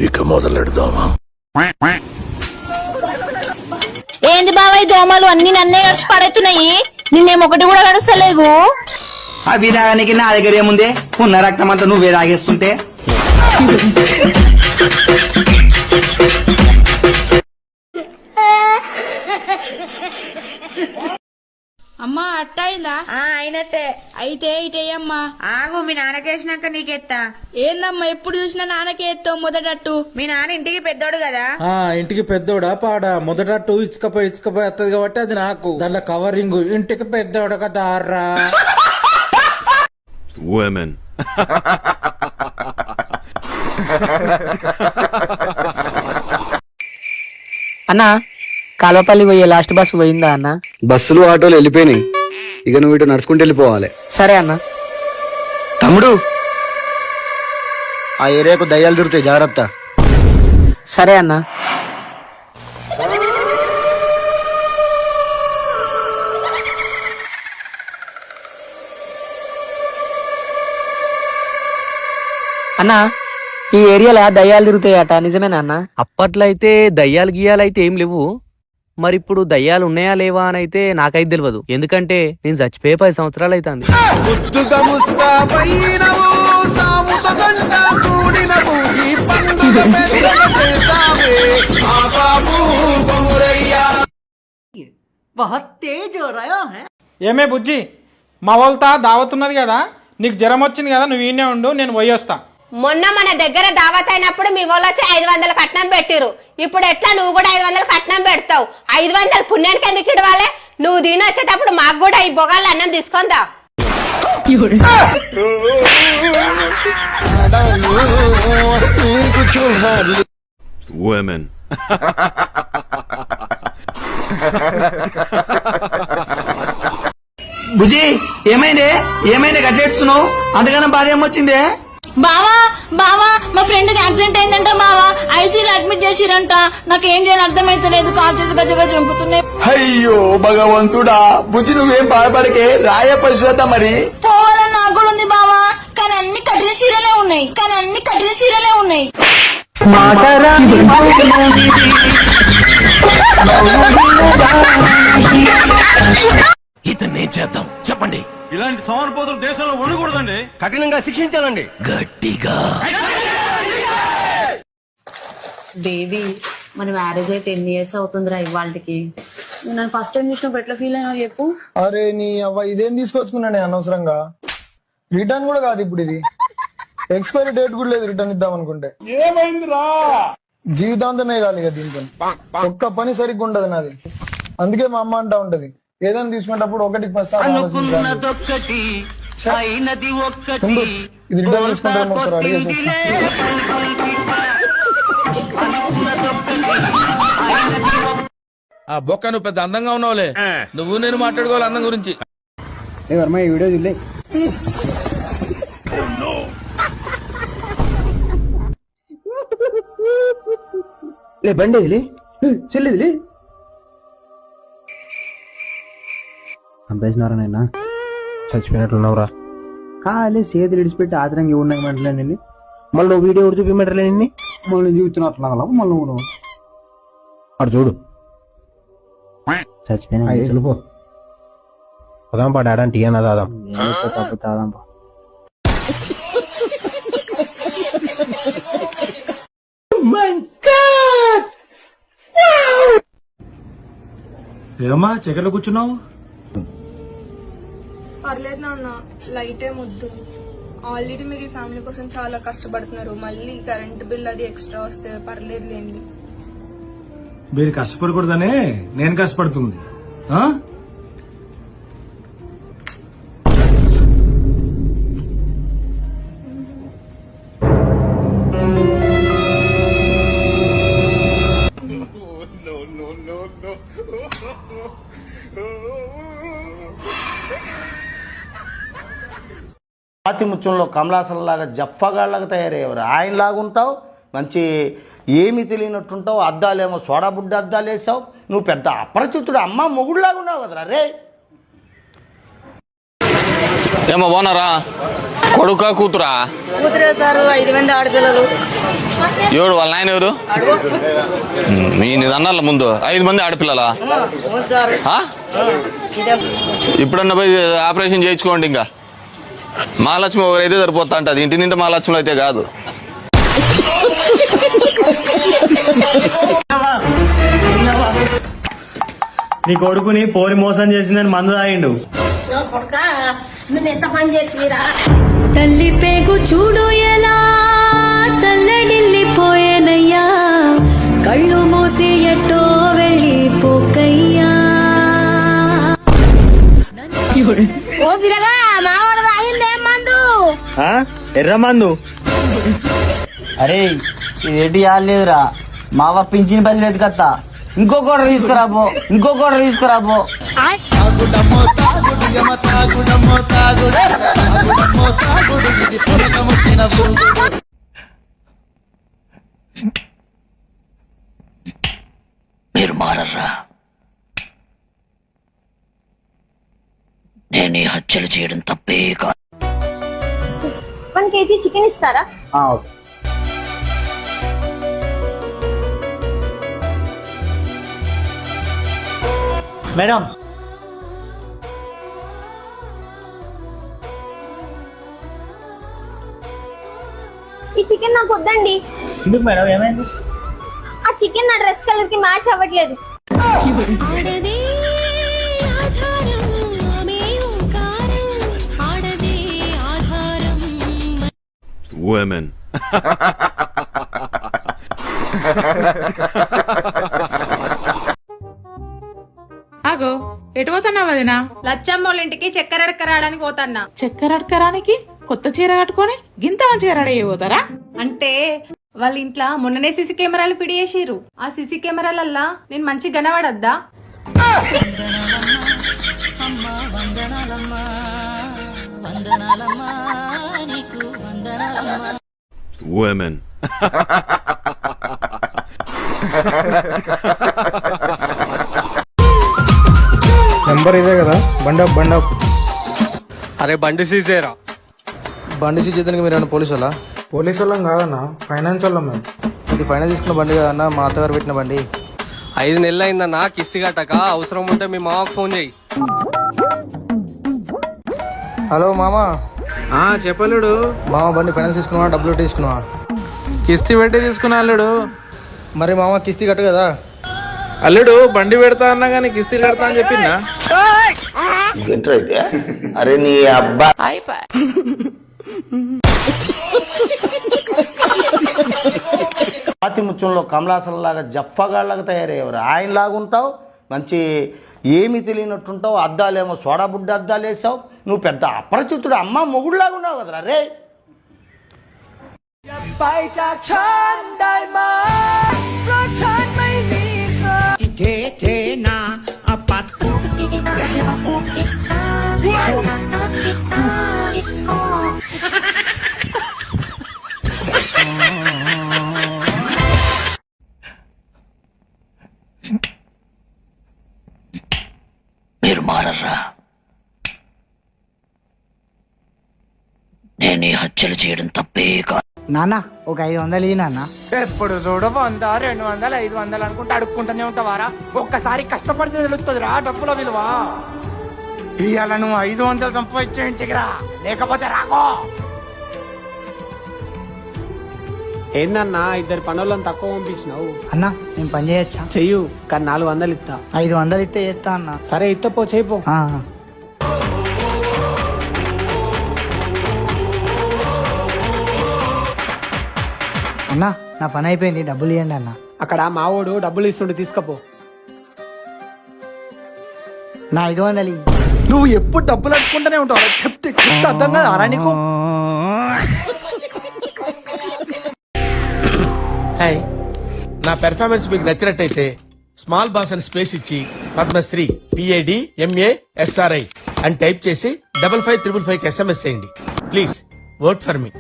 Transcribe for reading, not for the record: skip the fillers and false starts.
ఇక మొదలెడదామా? ఏంది బాబాయ్ దోమలు అన్ని నన్నే గడిచి పడుతున్నాయి, నిన్నేం ఒకటి కూడా గడసలేవు. అవి తాగడానికి నా దగ్గర ఏముందే, ఉన్న రక్తం అంతా నువ్వే తాగేస్తుంటే. అమ్మా అట్టయిందా? అయినట్టే. అయితే ఇటేయమ్మా. ఆగు, మీ నాన్నకేసినాక నీకెత్తా. ఏందమ్మా ఎప్పుడు చూసినా నాన్నకే ఎత్తావు మొదటట్టు? మీ నాన్న ఇంటికి పెద్దోడు కదా. ఇంటికి పెద్దోడా పాడా? మొదటట్టు ఇచ్చుకపోయి వస్తుంది కాబట్టి అది నాకు. దాంట్లో కవరింగ్ ఇంటికి పెద్దోడు కదా రా. Women. అన్నా కాలువపల్లి పోయే లాస్ట్ బస్సు పోయిందా అన్న? బస్సులు ఆటోలు వెళ్ళిపోయినాయి, ఇక నువ్వు ఇటు నడుచుకుంటూ వెళ్ళిపోవాలి. సరే అన్న. తమ్ముడు, ఆ ఏరియాకు దయ్యాలు దొరుకుతాయి, జాగ్రత్త. సరే అన్న. అన్నా ఈ ఏరియాలో దయ్యాలు తిరుగుతాయట, నిజమేనా అన్న? అప్పట్లో అయితే దయ్యాలు గీయాలైతే ఏం లేవు, మరి ఇప్పుడు దయ్యాలు ఉన్నాయా లేవా అని అయితే నాకైతే తెలియదు. ఎందుకంటే నేను చచ్చిపోయే 10 సంవత్సరాలు అవుతుంది. ఏమే బుజ్జి, మా వాళ్ళతో దావతున్నది కదా, నీకు జ్వరం వచ్చింది కదా, నువ్వు ఈయనే ఉండు, నేను పోయి వస్తా. మొన్న మన దగ్గర దావత్ అయినప్పుడు మీ వాళ్ళు వచ్చి 500 కట్నం పెట్టిరు. ఇప్పుడు ఎట్లా నువ్వు కూడా 500 కట్నం పెడతావు? 500 పుణ్యానికి ఎందుకు ఇవ్వాలి? నువ్వు దీని వచ్చేటప్పుడు మాకు కూడా ఈ బొగాళ్ళు అన్నం తీసుకుందా. Women. బుజ్జి, ఏమైందే గట్లేస్తున్నావు? అంతగానో బాధ ఏమొచ్చిందే? బావా బావా మా ఫ్రెండ్ కి యాక్సిడెంట్ అయిందంట బావా, ఐసీలో అడ్మిట్ చేసిరంట. నాకు ఏం చేయాలి అర్థమైతలేదు, కాల్ చేతులు గజగా చంపుతున్నాయి. అయ్యో భగవంతుడా, బుజ్జి నువ్వేం బాధపడకే, రాయ పరిశోధ మరి. పోవాలని నాకు కూడా ఉంది బావా, కానీ అన్ని కఠిన చీరలే ఉన్నాయి. ఇతన్నే చేద్దాం, చెప్పండి. ఇలాంటి సోమరిపోతులు దేశంలో ఉండకూడదండి, కఠినంగా శిక్షించాలండి, గట్టిగా. బేబీ మన మ్యారేజ్ అయి 10 years అవుతుందిరా ఇవాళకి. నన్ను ఫస్ట్ టైం చూసినప్పుడు ఎట్లా ఫీల్ అయినా చెప్పు. అరే నీ అవ్వ, ఇదేం తీసుకొచ్చుకున్నానే అనవసరంగా. రిటర్న్ కూడా కాదు ఇప్పుడు, ఇది ఎక్స్పైరీ డేట్ కూడా లేదు రిటర్న్ ఇద్దాం అనుకుంటే. ఏమైందిరా? జీవితాంతమే కాదు ఇక దీంతో, ఒక్క పని సరిగ్గా ఉండదు నాది. అందుకే మా అమ్మ అంటా ఉంటది, ఏదైనా తీసుకునేటప్పుడు ఒకటికి 10 సార్లు ఆలోచించాలి. ఇది రిటర్న్ తీసుకుంటే ఒకసారి అడిగేసి ఆ బొక్క, నువ్వు పెద్ద అందంగా ఉన్నావులే, నువ్వు నేను మాట్లాడుకోవాలి అందం గురించి. ఈ వీడియో చూలే. బండి చెల్లిదిలే. చంపేసినారా? చచ్చిపోయినట్లున్నావురా. కాలే చేతులు ఇడిచిపెట్టి ఆదరంగా ఉన్నాయి మంటలే నిన్ను. మళ్ళీ నువ్వు వీడియో చూపిమంటారులే నిన్ను. మళ్ళీ చూస్తున్నట్లా మళ్ళీ నువ్వు అటు చూడు. చచ్చిపోయినా వెళ్ళిపో. పదాం పా డాడీ, టీ అన్న దాదాం. తాదాంపా. ఏమమ్మా చక్కెరలో కూర్చున్నావు? పర్లేదు నాన్న, లైట్ ఏమొద్దు. ఆల్రెడీ మీరు ఈ ఫ్యామిలీ కోసం చాలా కష్టపడుతున్నారు, మళ్ళీ కరెంట్ బిల్ అది ఎక్స్ట్రా వస్తే పర్లేదులేండి. మీరు కష్టపడకూడదనే నేను కష్టపడుతుంది. పాతి ముత్యంలో కమలాసనలాగా జఫ్ఫగాళ్ళగా తయారయ్యేవారు. ఆయనలాగా ఉంటావు, మంచి ఏమీ తెలియనట్టుంటావు. అద్దాలేమో సోడా బుడ్డ అద్దాలు వేసావు. నువ్వు పెద్ద అపరిచితుడు, అమ్మ మొగుడులాగా ఉన్నావు కదరా రే. ఏమో బాగున్నారా? కొడుకా కూతురా? కూతురే సార్, 5 మంది ఆడపిల్లలు. ఎవడు వాళ్ళ నాయన ఎవరు? మీ అన్నాళ్ళ ముందు 5 మంది ఆడపిల్లలా? ఇప్పుడన్నా పోయి ఆపరేషన్ చేయించుకోండి. ఇంకా మహాలక్ష్మి ఒకరైతే సరిపోతా అంటది, ఇంటి నిండా మహాలక్ష్మి అయితే కాదు. నీ కొడుకుని పోరి మోసం చేసిందని మందు తాగిండు. ఎంత పని చెప్పిరా? తల్లి పేగు చూడు ఎలా తల్లడిల్లిపోయేనయ్యా, కళ్ళు మూసి ఎట్టో వెళ్ళిపోకయ్యా. ఓ పిల్లగా మావాడు తాగిందే మందు. ఎర్ర మందు. అరే ఇదేంటి లేదురా, మావ పింఛన్ పైసలు ఎత్తుకత్తా. ఇంకొకటి తీసుకురాబో, ఇంకొకటి తీసుకురాబో. మీరు మారర్రా. నేను ఈ హత్యలు చేయడం తప్పే కాదు. 1 kg చికెన్ ఇస్తారా? మేడం ఈ చికెన్ నాకు వద్దండి. ఎందుకు మేడం, ఏమైంది? ఆ చికెన్ నా డ్రెస్ కలర్ కి మ్యాచ్ అవ్వట్లేదు. Women. ఆగో ఎటు పోతున్నావు వదినా? లచ్చమ్మ వాళ్ళ ఇంటికి చక్కెర అడకరాడానికి పోతాన్నా. చక్కెర అడకరానికి కొత్త చీర కట్టుకొని గింత మంచిగా రెడీ అయిపోతారా? అంటే వాళ్ళ ఇంట్లో మొన్ననే సీసీ కెమెరాలు ఫిడి చేసిర్రు. ఆ సీసీ కెమెరాలల్లా నేను మంచి కనబడద్దా? Women. నెంబర్ ఇదే కదా, బండప్ బండప్. అరే బండి సీజేరా. బండి సీజ్ చేయడానికి మీరు ఏమన్నా పోలీసు వాళ్ళా? పోలీసు వాళ్ళం కాదన్నా, ఫైనాన్స్ వాళ్ళం మేము. ఇది ఫైనాన్స్ తీసుకున్న బండి కదన్నా, మా అత్తగారు పెట్టిన బండి. 5 నెలలు అయిందన్నా కిస్తీ కట్టక. అవసరం ఉంటే మీ మామకు ఫోన్ చేయి. హలో మామా. చెప్పలేడు. మామ బండి ఫైనాన్స్ తీసుకున్నావా, డబ్బులు పెట్టి తీసుకున్నావా? కిస్తీ పెట్టి తీసుకున్నా అల్లుడు. మరి మామ కిస్తీ కట్టు కదా. అల్లుడు బండి పెడతా అన్నా కానీ కిస్తీ కడతా అని చెప్పిందా? అరే నీ అబ్బా. పాతి ముత్యంలో కమలాసనలాగా జఫ్ఫగాళ్ళగా తయారయ్యేవారు. ఆయనలాగా ఉంటావు, మంచి ఏమి తెలియనట్టుంటావు. అద్దాలేమో సోడా బుడ్డ అద్దాలు వేసావు. నువ్వు పెద్ద అపరిచితుడు, అమ్మ మొగుడులాగా ఉన్నావు కదరా రే. మీరు మారర్రా. నేను ఈ హత్యలు చేయడం తప్పే కాదు. నాన్న ఒక 500 ఇయ్యి నాన్న. ఎప్పుడు చూడు 100, 200, 500 అనుకుంటే అడుక్కుంటూనే ఉంటావారా? ఒక్కసారి కష్టపడితే తెలుస్తుంది రా డబ్బుల విలువ. ఇవాళ నువ్వు 500 సంపాదించే ఇంటికి రా, లేకపోతే రాకో. ఏందన్నా 2 పనులను తక్కువ పంపించినావు? అన్నా నేను పని చేయొచ్చా? చెయ్యు, కానీ 400 ఇస్తా. 500 ఇస్తే చేస్తా అన్న. సరే ఇస్తా, పో చేయిపో. అన్నా నా పని అయిపోయింది, డబ్బులు ఇవ్వండి అన్న. అక్కడ మావోడు డబ్బులు ఇస్తుండే, తీసుకపో. నా 500. నువ్వు ఎప్పుడు డబ్బులు అడుక్కుంటూనే ఉంటావు. చెప్తే అర్థం కదా రా నీకు. హాయ్, నా పెర్ఫార్మెన్స్ మీకు నచ్చినట్టయితే స్మాల్ బాస్ అని స్పేస్ ఇచ్చి పద్మశ్రీ PADMASRI అని టైప్ చేసి 5555 SMS చేయండి. Please vote for me.